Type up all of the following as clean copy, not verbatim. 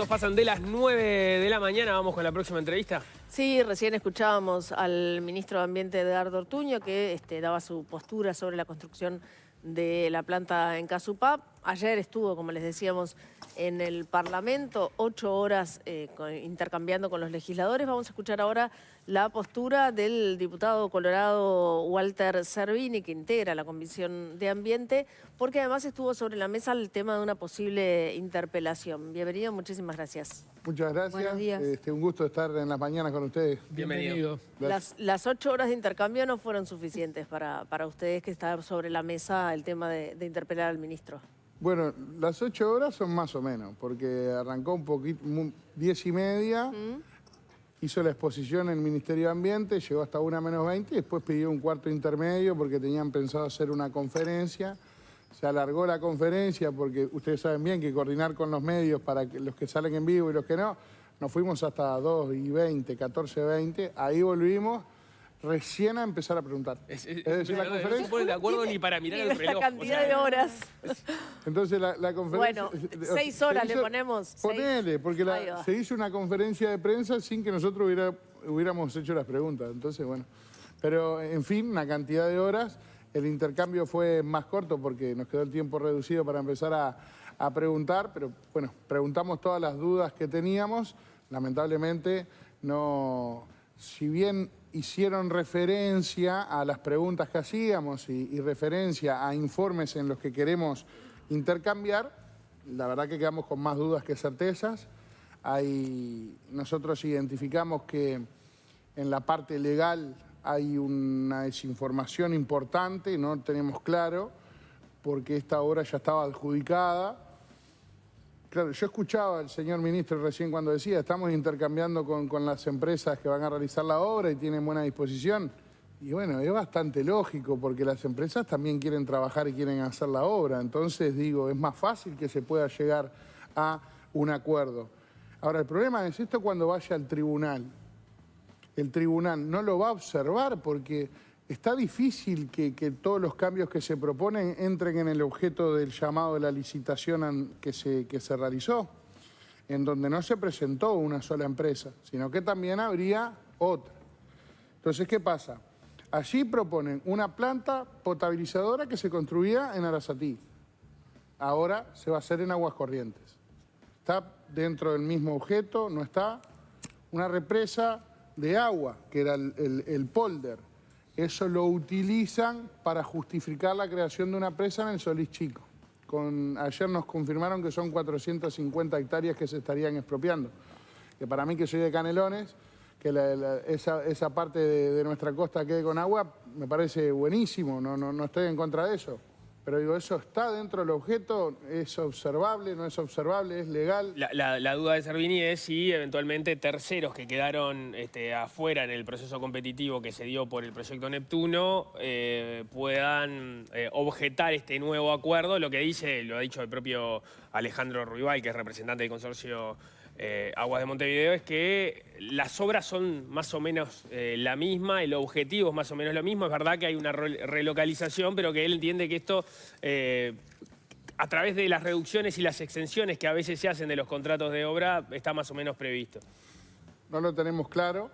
Pasan de las 9 de la mañana, vamos con la próxima entrevista. Sí, recién escuchábamos al ministro de Ambiente, Edgardo Ortuño, que daba su postura sobre la construcción de la planta en Casupá. Ayer estuvo, como les decíamos, en el Parlamento, 8 horas intercambiando con los legisladores. Vamos a escuchar ahora la postura del diputado colorado Walter Cervini, que integra la Comisión de Ambiente, porque además estuvo sobre la mesa el tema de una posible interpelación. Bienvenido, muchísimas gracias. Muchas gracias. Buenos días. Un gusto estar en las mañanas con ustedes. Bienvenido. Las 8 horas de intercambio no fueron suficientes para ustedes, que está sobre la mesa el tema de interpelar al ministro. Bueno, las 8 horas son más o menos, porque arrancó un poquito, 10:30, hizo la exposición en el Ministerio de Ambiente, llegó hasta 1:20 y después pidió un cuarto intermedio porque tenían pensado hacer una conferencia. Se alargó la conferencia porque ustedes saben bien que coordinar con los medios para que los que salen en vivo y los que no, nos fuimos hasta 2:20, 14:20, ahí volvimos recién a empezar a preguntar. Es decir, la conferencia... No se ponen de acuerdo ni para mirar el reloj. La cantidad de horas. Entonces la conferencia... Bueno, 6 horas le ponemos. Ponele, porque se hizo una conferencia de prensa sin que nosotros hubiéramos hecho las preguntas. Entonces, bueno. Pero, en fin, una cantidad de horas. El intercambio fue más corto porque nos quedó el tiempo reducido para empezar a preguntar. Pero, bueno, preguntamos todas las dudas que teníamos. Lamentablemente, no... Si bien hicieron referencia a las preguntas que hacíamos y referencia a informes en los que queremos intercambiar, la verdad que quedamos con más dudas que certezas. Nosotros identificamos que en la parte legal hay una desinformación importante, no tenemos claro, porque esta obra ya estaba adjudicada. Claro, yo escuchaba al señor ministro recién cuando decía, estamos intercambiando con las empresas que van a realizar la obra y tienen buena disposición. Y bueno, es bastante lógico porque las empresas también quieren trabajar y quieren hacer la obra. Entonces, digo, es más fácil que se pueda llegar a un acuerdo. Ahora, el problema es esto cuando vaya al tribunal. El tribunal no lo va a observar porque está difícil que todos los cambios que se proponen entren en el objeto del llamado de la licitación que se realizó, en donde no se presentó una sola empresa, sino que también habría otra. Entonces, ¿qué pasa? Allí proponen una planta potabilizadora que se construía en Arasatí. Ahora se va a hacer en Aguas Corrientes. Está dentro del mismo objeto, no está. Una represa de agua, que era el polder. Eso lo utilizan para justificar la creación de una presa en el Solís Chico. Ayer nos confirmaron que son 450 hectáreas que se estarían expropiando. Que para mí, que soy de Canelones, que esa parte de nuestra costa quede con agua, me parece buenísimo, no estoy en contra de eso. Pero digo, ¿eso está dentro del objeto? ¿Es observable? ¿No es observable? ¿Es legal? La duda de Cervini es si eventualmente terceros que quedaron afuera en el proceso competitivo que se dio por el proyecto Neptuno puedan objetar este nuevo acuerdo. Lo que dice, lo ha dicho el propio Alejandro Ruibal, que es representante del consorcio Aguas de Montevideo, es que las obras son más o menos la misma, el objetivo es más o menos lo mismo. Es verdad que hay una relocalización, pero que él entiende que esto, a través de las reducciones y las extensiones que a veces se hacen de los contratos de obra, está más o menos previsto. No lo tenemos claro.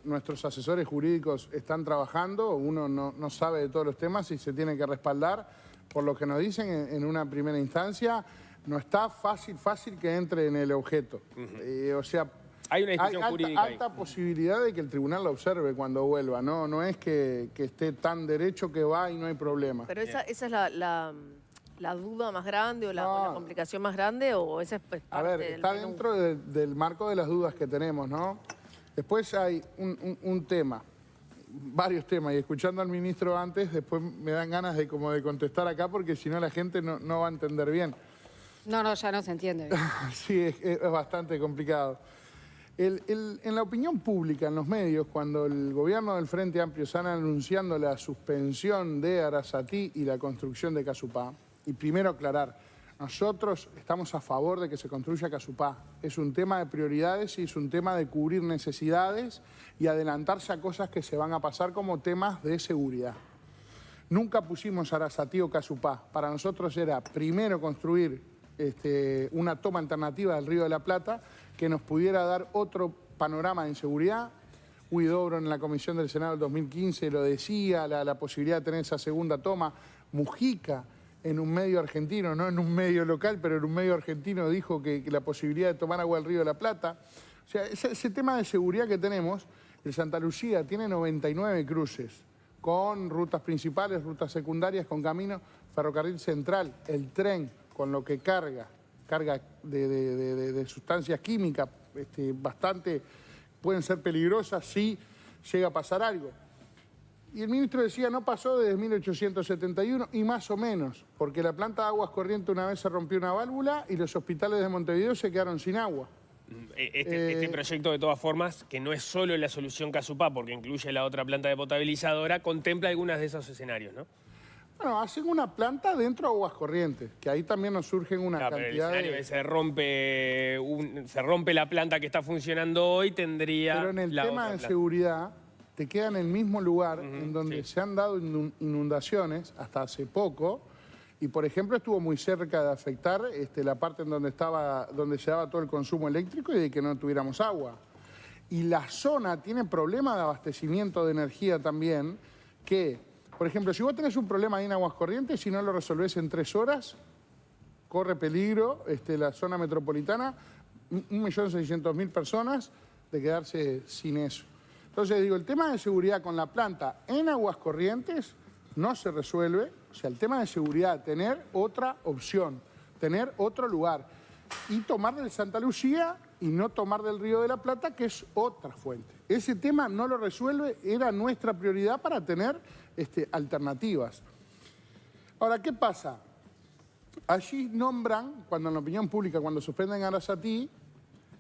Nuestros asesores jurídicos están trabajando, uno no sabe de todos los temas y se tiene que respaldar por lo que nos dicen en una primera instancia. No está fácil que entre en el objeto. O sea, hay una discusión jurídica alta posibilidad de que el tribunal lo observe cuando vuelva. No es que esté tan derecho que va y no hay problema. Pero esa es la duda más grande o la complicación más grande, o esa es parte A ver, está dentro del marco de las dudas que tenemos, ¿no? Después hay un tema, varios temas, y escuchando al ministro antes, después me dan ganas de contestar acá porque si no la gente no va a entender bien. No, ya no se entiende bien. Sí, es bastante complicado. En la opinión pública, en los medios, cuando el gobierno del Frente Amplio sale anunciando la suspensión de Arasatí y la construcción de Casupá, y primero aclarar, nosotros estamos a favor de que se construya Casupá. Es un tema de prioridades y es un tema de cubrir necesidades y adelantarse a cosas que se van a pasar como temas de seguridad. Nunca pusimos Arasatí o Casupá. Para nosotros era primero construir una toma alternativa del Río de la Plata que nos pudiera dar otro panorama de inseguridad. Huidobro en la comisión del Senado del 2015 lo decía, la posibilidad de tener esa segunda toma. Mujica, en un medio argentino, no en un medio local, pero en un medio argentino dijo que la posibilidad de tomar agua del Río de la Plata. O sea, ese tema de seguridad que tenemos, el Santa Lucía tiene 99 cruces, con rutas principales, rutas secundarias, con camino, ferrocarril central, el tren, con lo que carga de sustancias químicas, bastante, pueden ser peligrosas si llega a pasar algo. Y el ministro decía, no pasó desde 1871 y más o menos, porque la planta de aguas corrientes una vez se rompió una válvula y los hospitales de Montevideo se quedaron sin agua. Este proyecto, de todas formas, que no es solo la solución Casupá, porque incluye la otra planta de potabilizadora, contempla algunos de esos escenarios, ¿no? Bueno, hacen una planta dentro de aguas corrientes, que ahí también nos surgen una Claro, cantidad pero el de... escenario se rompe la planta que está funcionando hoy, tendría... Pero en el la tema otra de planta. seguridad, te queda en el mismo lugar en donde sí. se han dado inundaciones hasta hace poco, y por ejemplo estuvo muy cerca de afectar la parte en donde se daba todo el consumo eléctrico y de que no tuviéramos agua. Y la zona tiene problemas de abastecimiento de energía también, que, por ejemplo, si vos tenés un problema ahí en Aguas Corrientes, si no lo resolvés en 3 horas, corre peligro la zona metropolitana, 1.600.000 personas, de quedarse sin eso. Entonces, digo, el tema de seguridad con la planta en Aguas Corrientes no se resuelve. O sea, el tema de seguridad, tener otra opción, tener otro lugar. Y tomar del Santa Lucía y no tomar del Río de la Plata, que es otra fuente. Ese tema no lo resuelve, era nuestra prioridad para tener alternativas. Ahora, ¿qué pasa? Allí nombran, cuando en la opinión pública, cuando suspenden a Arasatí,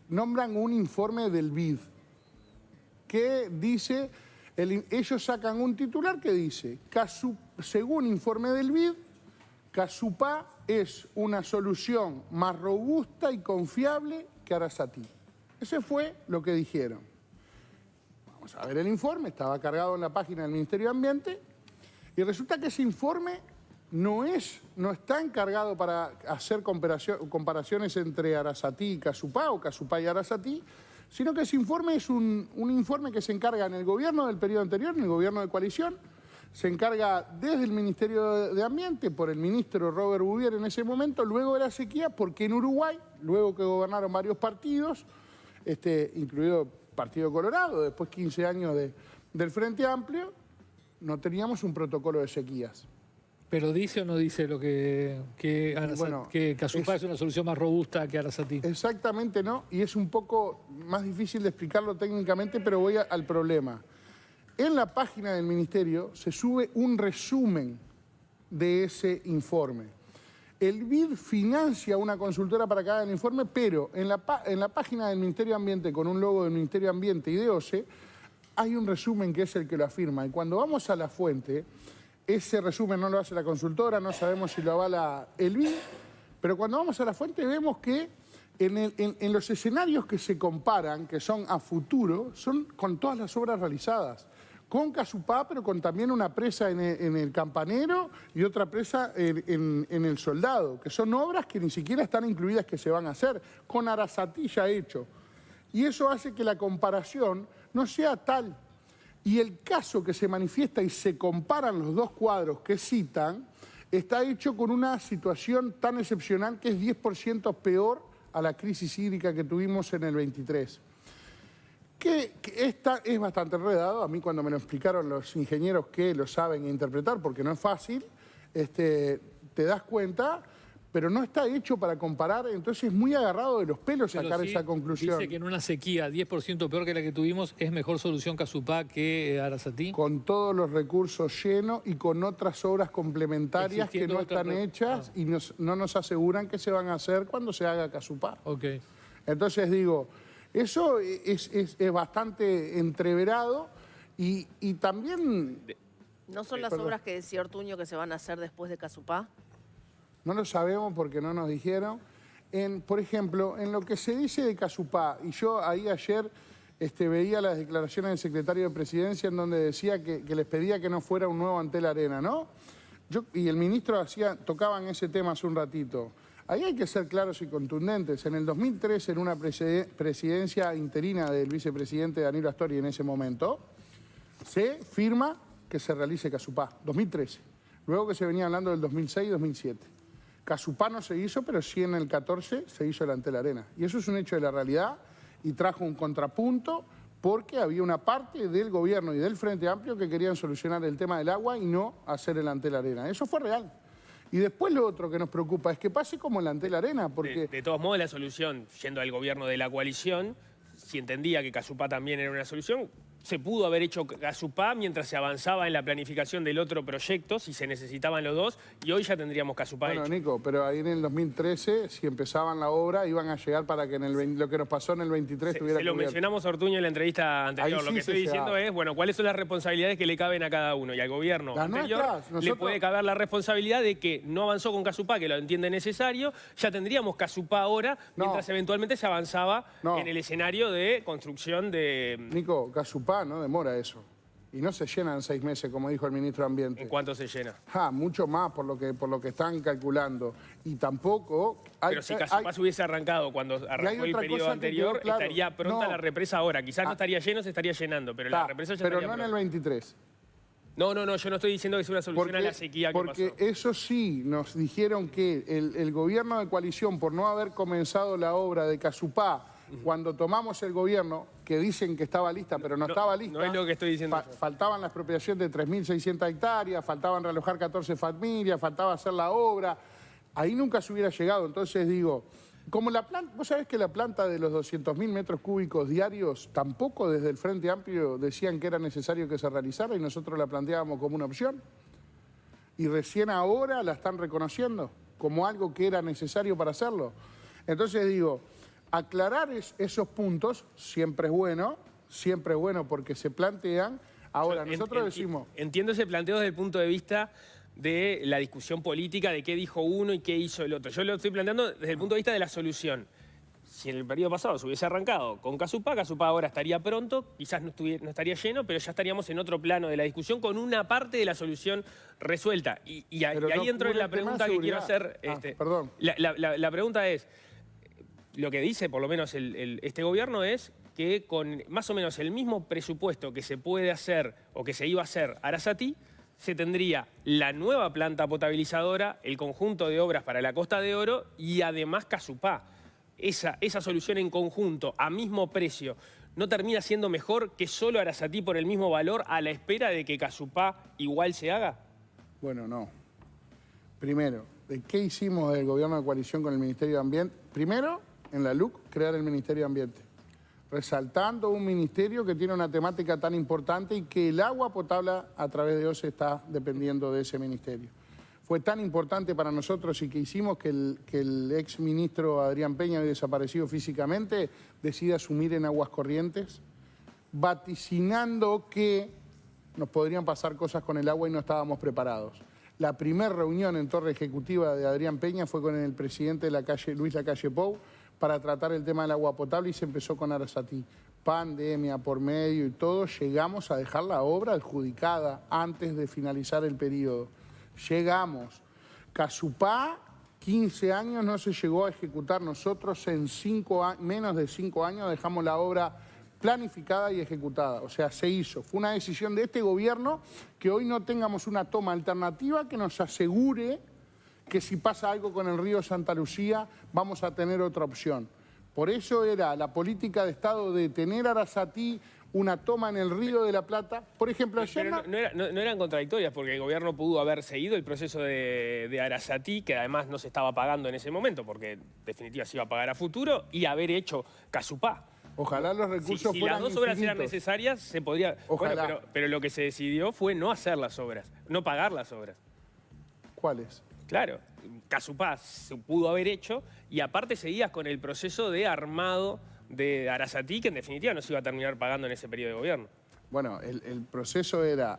nombran un informe del BID que dice, ellos sacan un titular que dice, según informe del BID, Casupá es una solución más robusta y confiable que Arasatí. Ese fue lo que dijeron. Vamos a ver el informe, estaba cargado en la página del Ministerio de Ambiente, y resulta que ese informe no está encargado para hacer comparaciones entre Arasatí y Casupá, o Casupá y Arasatí, sino que ese informe es un informe que se encarga en el gobierno del periodo anterior, en el gobierno de coalición, se encarga desde el Ministerio de Ambiente, por el ministro Robert Bouvier en ese momento, luego de la sequía, porque en Uruguay, luego que gobernaron varios partidos, incluido Partido Colorado, después 15 años del Frente Amplio, no teníamos un protocolo de sequías. ¿Pero dice o no dice lo que Casupá es una solución más robusta que Arasatí? Exactamente no, y es un poco más difícil de explicarlo técnicamente, pero voy al problema. En la página del Ministerio se sube un resumen de ese informe. El BID financia una consultora para que haga el informe, pero en la página del Ministerio de Ambiente, con un logo del Ministerio de Ambiente y de OCE, hay un resumen que es el que lo afirma. Y cuando vamos a la fuente, ese resumen no lo hace la consultora, no sabemos si lo avala el BID, pero cuando vamos a la fuente vemos que en los escenarios que se comparan, que son a futuro, son con todas las obras realizadas. Con Casupá, pero con también una presa en el Campanero y otra presa en el Soldado, que son obras que ni siquiera están incluidas que se van a hacer, con Arasatí ya hecho. Y eso hace que la comparación no sea tal. Y el caso que se manifiesta y se comparan los dos cuadros que citan, está hecho con una situación tan excepcional que es 10% peor a la crisis hídrica que tuvimos en el 23. Que esta es bastante enredado. A mí cuando me lo explicaron los ingenieros que lo saben interpretar, porque no es fácil, te das cuenta, pero no está hecho para comparar, entonces es muy agarrado de los pelos sacar esa conclusión. Dice que en una sequía 10% peor que la que tuvimos es mejor solución Casupá que Arasatí. Con todos los recursos llenos y con otras obras complementarias que no están hechas y no nos aseguran que se van a hacer cuando se haga Casupá. Okay. Entonces digo, eso es bastante entreverado y también... ¿No son las obras que decía Ortuño que se van a hacer después de Casupá? No lo sabemos porque no nos dijeron. Por ejemplo, en lo que se dice de Casupá, y yo ahí ayer veía las declaraciones del secretario de Presidencia en donde decía que les pedía que no fuera un nuevo Antel Arena, ¿no? Y el ministro tocaban ese tema hace un ratito. Ahí hay que ser claros y contundentes. En el 2003, en una presidencia interina del vicepresidente Danilo Astori en ese momento, se firma que se realice Casupá, 2013. Luego que se venía hablando del 2006 y 2007. Casupá no se hizo, pero sí en el 14 se hizo el Antel Arena. Y eso es un hecho de la realidad y trajo un contrapunto porque había una parte del gobierno y del Frente Amplio que querían solucionar el tema del agua y no hacer el Antel Arena. Eso fue real. Y después lo otro que nos preocupa es que pase como el Antel Arena, porque... De todos modos, la solución, yendo al gobierno de la coalición, si entendía que Casupá también era una solución, se pudo haber hecho Casupá mientras se avanzaba en la planificación del otro proyecto, si se necesitaban los dos, y hoy ya tendríamos Casupá hecho. Bueno, Nico, pero ahí en el 2013, si empezaban la obra, iban a llegar para que en el lo que nos pasó en el 23 tuviera Se lo mencionamos a Ortuño en la entrevista anterior. Sí, lo que estoy diciendo es, bueno, ¿cuáles son las responsabilidades que le caben a cada uno? Y al gobierno anterior le puede caber la responsabilidad de que no avanzó con Casupá, que lo entiende necesario. Ya tendríamos Casupá ahora, mientras eventualmente se avanzaba en el escenario de construcción de... Nico, Casupá no demora eso. Y no se llena en 6 meses, como dijo el ministro de Ambiente. ¿En cuánto se llena? Mucho más por lo que están calculando. Y tampoco... Pero si Casupá se hubiese arrancado cuando arrancó el periodo anterior, estaría pronta la represa ahora. Quizás no estaría lleno, se estaría llenando, pero la represa ya estaría Pero no pronta. en el 23. No, yo no estoy diciendo que es una solución a la sequía que pasó. Porque eso sí, nos dijeron que el gobierno de coalición, por no haber comenzado la obra de Casupá, cuando tomamos el gobierno, que dicen que estaba lista, pero no estaba lista. No es lo que estoy diciendo. Faltaban la expropiación de 3.600 hectáreas, faltaban realojar 14 familias, faltaba hacer la obra. Ahí nunca se hubiera llegado. Entonces digo, como la planta, vos sabés que la planta de los 200.000 metros cúbicos diarios, tampoco desde el Frente Amplio decían que era necesario que se realizara y nosotros la planteábamos como una opción. Y recién ahora la están reconociendo como algo que era necesario para hacerlo. Entonces digo, aclarar esos puntos siempre es bueno porque se plantean. Ahora, nosotros decimos... Entiendo ese planteo desde el punto de vista de la discusión política, de qué dijo uno y qué hizo el otro. Yo lo estoy planteando desde el punto de vista de la solución. Si en el periodo pasado se hubiese arrancado con Casupá ahora estaría pronto, quizás no estaría lleno, pero ya estaríamos en otro plano de la discusión con una parte de la solución resuelta. Y ahí entro en la pregunta que quiero hacer. Perdón. La pregunta es... Lo que dice, por lo menos, este gobierno es que con más o menos el mismo presupuesto que se puede hacer o que se iba a hacer Arasatí, se tendría la nueva planta potabilizadora, el conjunto de obras para la Costa de Oro y además Casupá. Esa solución en conjunto, a mismo precio, ¿no termina siendo mejor que solo Arasatí por el mismo valor a la espera de que Casupá igual se haga? Bueno, no. Primero, ¿de qué hicimos del gobierno de coalición con el Ministerio de Ambiente? Primero, en la LUC, crear el Ministerio de Ambiente, resaltando un ministerio que tiene una temática tan importante y que el agua potable a través de OCE está dependiendo de ese ministerio. Fue tan importante para nosotros y que hicimos que el ex ministro Adrián Peña, hoy desaparecido físicamente, decida asumir en Aguas Corrientes, vaticinando que nos podrían pasar cosas con el agua y no estábamos preparados. La primera reunión en torre ejecutiva de Adrián Peña fue con el presidente de la calle, Luis Lacalle Pou, para tratar el tema del agua potable y se empezó con Arasatí. Pandemia por medio y todo, llegamos a dejar la obra adjudicada antes de finalizar el periodo. Llegamos. Casupá, 15 años no se llegó a ejecutar. Nosotros en menos de 5 años dejamos la obra planificada y ejecutada. O sea, se hizo. Fue una decisión de este gobierno que hoy no tengamos una toma alternativa que nos asegure que si pasa algo con el río Santa Lucía vamos a tener otra opción. Por eso era la política de Estado de tener Arasatí, una toma en el Río de la Plata. Por ejemplo, ayer... Pero no eran contradictorias porque el gobierno pudo haber seguido el proceso de Arasatí, que además no se estaba pagando en ese momento porque en definitiva se iba a pagar a futuro, y haber hecho Casupá. Ojalá los recursos si fueran las dos obras infinitos. eran necesarias, se podría... Ojalá. Bueno, pero lo que se decidió fue no hacer las obras, no pagar las obras. ¿Cuáles? Claro, Casupá se pudo haber hecho y aparte seguías con el proceso de armado de Arasatí, que en definitiva no se iba a terminar pagando en ese periodo de gobierno. Bueno, el proceso era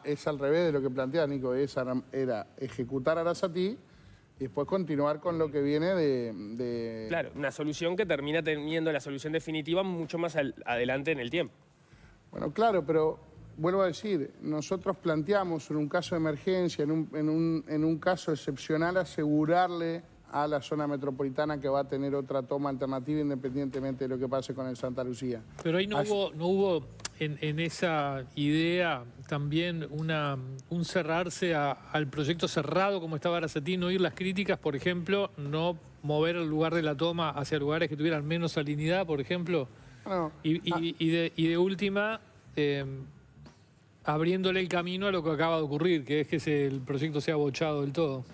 es al revés de lo que plantea Nico, era ejecutar Arasatí y después continuar con lo que viene de... Claro, una solución que termina teniendo la solución definitiva mucho más adelante en el tiempo. Bueno, claro, pero... Vuelvo a decir, nosotros planteamos en un caso de emergencia, en un caso excepcional, asegurarle a la zona metropolitana, que va a tener otra toma alternativa independientemente de lo que pase con el Santa Lucía. Pero ahí no hubo en esa idea también un cerrarse al proyecto cerrado como estaba Arasatí, no oír las críticas, por ejemplo, no mover el lugar de la toma hacia lugares que tuvieran menos salinidad, por ejemplo, y de última, abriéndole el camino a lo que acaba de ocurrir, que es que el proyecto sea bochado del todo.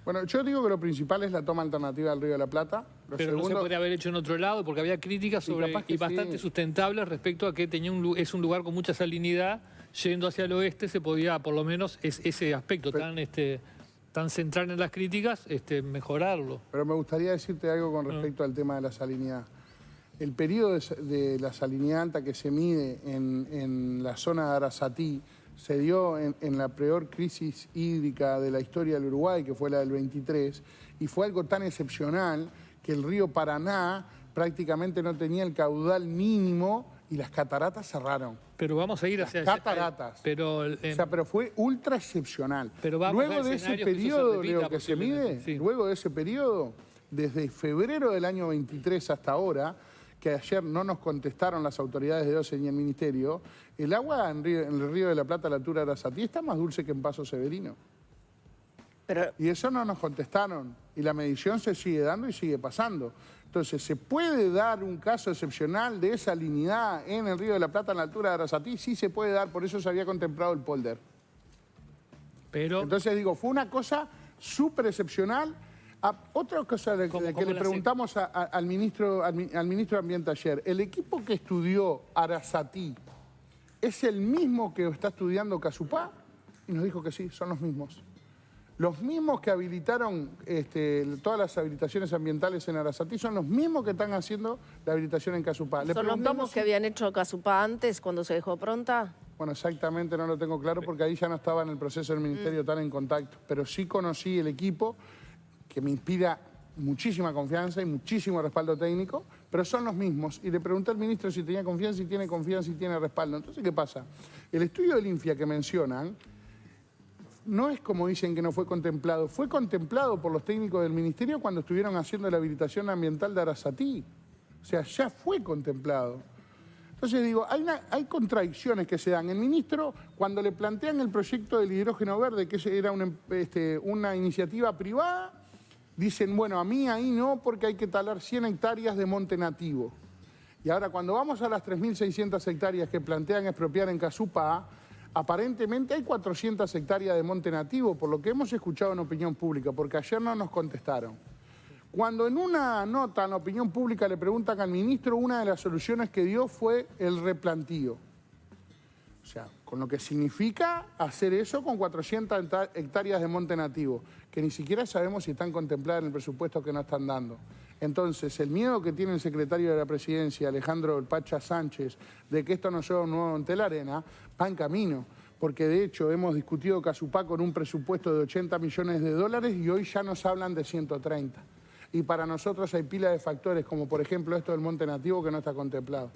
Bueno, yo digo que lo principal es la toma alternativa del Río de la Plata. Pero no se podría haber hecho en otro lado, porque había críticas y bastante sustentables respecto a que es un lugar con mucha salinidad. Yendo hacia el oeste se podía, por lo menos, ese aspecto tan central en las críticas, mejorarlo. Pero me gustaría decirte algo con respecto al tema de la salinidad. El periodo de la salinidad alta que se mide en la zona de Arasatí se dio en la peor crisis hídrica de la historia del Uruguay, que fue la del 23, y fue algo tan excepcional que el río Paraná prácticamente no tenía el caudal mínimo y las cataratas cerraron. Pero vamos a ir hacia... Las cataratas. Pero fue ultra excepcional. Pero luego de ese periodo, Leo, que se mide, luego de ese periodo, desde febrero del año 23 hasta ahora, que ayer no nos contestaron las autoridades de OCE ni el Ministerio, el agua en el Río de la Plata a la altura de Arasatí está más dulce que en Paso Severino. Y eso no nos contestaron. Y la medición se sigue dando y sigue pasando. Entonces, ¿se puede dar un caso excepcional de salinidad en el Río de la Plata a la altura de Arasatí? Sí se puede dar, por eso se había contemplado el polder. Entonces digo, fue una cosa súper excepcional. Otra cosa que le preguntamos al ministro de Ambiente ayer, el equipo que estudió Arasatí, ¿es el mismo que está estudiando Casupá? Y nos dijo que sí, son los mismos. Los mismos que habilitaron todas las habilitaciones ambientales en Arasatí son los mismos que están haciendo la habilitación en Casupá. ¿Son los mismos que habían hecho Casupá antes, cuando se dejó pronta? Bueno, exactamente no lo tengo claro porque ahí ya no estaba en el proceso del Ministerio tan en contacto. Pero sí conocí el equipo, que me inspira muchísima confianza y muchísimo respaldo técnico, pero son los mismos. Y le pregunté al ministro si tenía confianza y tiene respaldo. Entonces, ¿qué pasa? El estudio del INFIA que mencionan no es como dicen que no fue contemplado. Fue contemplado por los técnicos del Ministerio cuando estuvieron haciendo la habilitación ambiental de Arasatí. O sea, ya fue contemplado. Entonces digo, hay contradicciones que se dan. El ministro, cuando le plantean el proyecto del hidrógeno verde, que era una iniciativa privada, dicen, bueno, a mí ahí no, porque hay que talar 100 hectáreas de monte nativo. Y ahora, cuando vamos a las 3.600 hectáreas que plantean expropiar en Casupá, aparentemente hay 400 hectáreas de monte nativo, por lo que hemos escuchado en opinión pública, porque ayer no nos contestaron. Cuando en una nota en la opinión pública le preguntan al ministro, una de las soluciones que dio fue el replantío. O sea, con lo que significa hacer eso con 400 hectáreas de monte nativo, que ni siquiera sabemos si están contempladas en el presupuesto que nos están dando. Entonces, el miedo que tiene el secretario de la Presidencia, Alejandro El Pacha Sánchez, de que esto no sea un nuevo Monte la Arena, va en camino. Porque de hecho hemos discutido Casupá con un presupuesto de 80 millones de dólares y hoy ya nos hablan de 130. Y para nosotros hay pila de factores, como por ejemplo esto del monte nativo, que no está contemplado.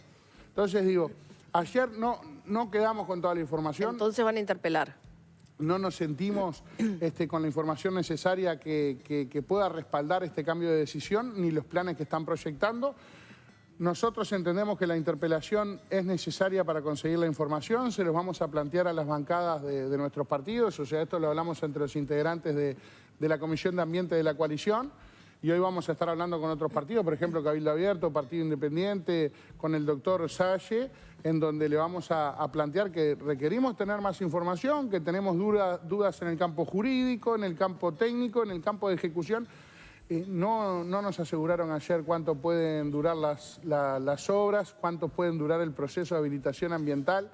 Entonces digo, ayer no quedamos con toda la información. Entonces van a interpelar. No nos sentimos con la información necesaria que pueda respaldar este cambio de decisión, ni los planes que están proyectando. Nosotros entendemos que la interpelación es necesaria para conseguir la información, se los vamos a plantear a las bancadas de nuestros partidos, o sea, esto lo hablamos entre los integrantes de la Comisión de Ambiente de la coalición. Y hoy vamos a estar hablando con otros partidos, por ejemplo, Cabildo Abierto, Partido Independiente, con el doctor Salle, en donde le vamos a plantear que requerimos tener más información, que tenemos dudas en el campo jurídico, en el campo técnico, en el campo de ejecución. No nos aseguraron ayer cuánto pueden durar las obras, cuánto pueden durar el proceso de habilitación ambiental.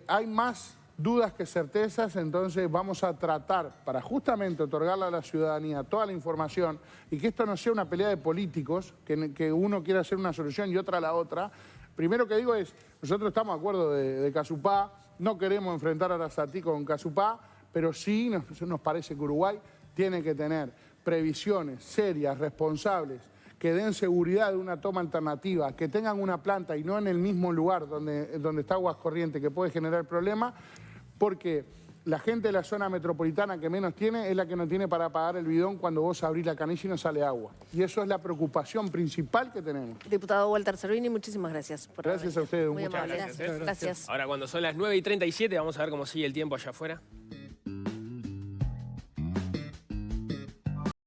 Hay más dudas que certezas, entonces vamos a tratar para justamente otorgarle a la ciudadanía toda la información y que esto no sea una pelea de políticos, que uno quiera hacer una solución y otra la otra. Primero que digo es, nosotros estamos de acuerdo de Casupá, no queremos enfrentar a Arasatí con Casupá, pero sí nos parece que Uruguay tiene que tener previsiones serias, responsables, que den seguridad de una toma alternativa, que tengan una planta y no en el mismo lugar donde está aguas corrientes que puede generar problemas, porque la gente de la zona metropolitana que menos tiene es la que no tiene para pagar el bidón cuando vos abrís la canilla y no sale agua. Y eso es la preocupación principal que tenemos. Diputado Walter Servini, muchísimas gracias por haber Gracias a venido. ustedes. Muy Muchas amable. gracias. Gracias. Ahora, cuando son las 9:37, vamos a ver cómo sigue el tiempo allá afuera.